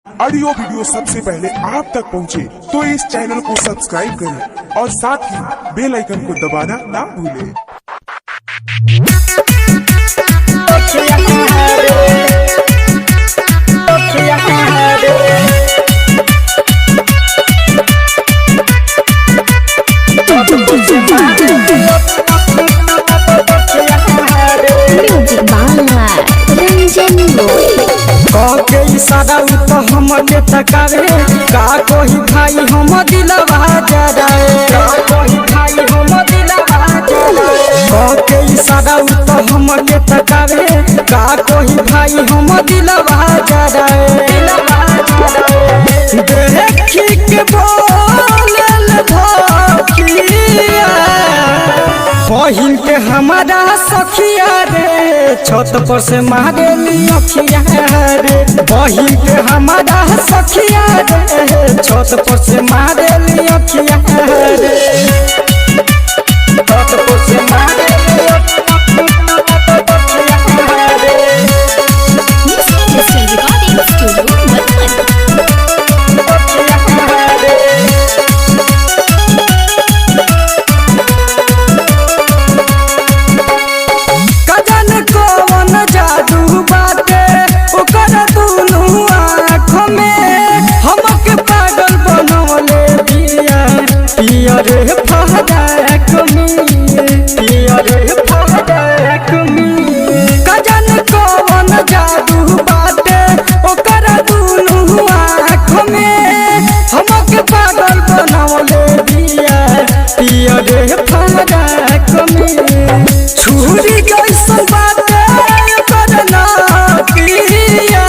Audio video सबसे पहले आप तक पहुंचे तो इस चैनल को सब्सक्राइब करें और साथ ही बेल आइकन को दबाना ना भूलें। के इशारा तो हमके तकावे का कोई भाई हम दिलवा जराए का कोई भाई हम दिलवा जराए के इशारा तो हमके तकावे का कोई भाई हम दिलवा जराए देखी के बोलल भकिया बहिन के हमारा सखिया रे छत पर से मारे अखिया रे बहिन के हमारा सखिया रे छत पर से मारे अखिया रे छत पर से मारे रे फहदाक कजन कवन जादू बाटे ओकर दुनु आँख में हमके पागल बनावले बिया पिया रे फहदाक में छुरी जैसन बाटे ओकर नाकिया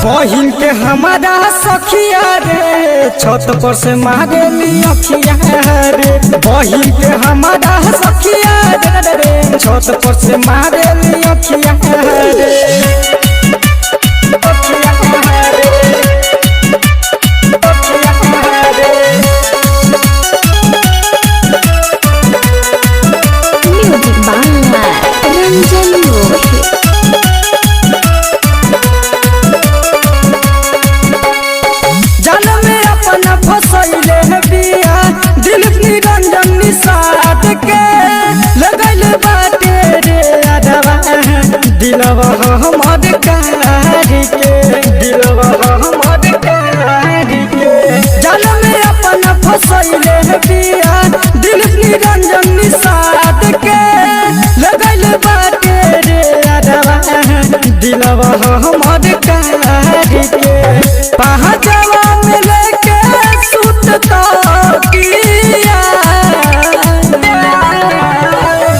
बहिन के हमारा सखिया रे छत पर से मारे अखिया रे बहिन के हमारा सखिया रे छत पर से मारे अखिया रे दिलवा हमर कारी के दिलवा हमर कारी के जल में अपन फसैले बिया दिल निरंजन निषाद के लगल बाटे रे अरवा दिलवा हमर कारी के पहाड़वा में लेके सुतता किया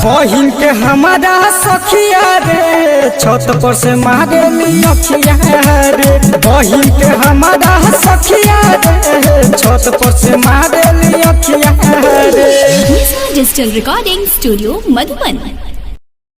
बहिन के हमारा सखिया रे छत पर से मारे अखिया रे बहिन के हमारा सखिया रे छत पर से मारे अखिया रे। Digital recording studio Madhuban.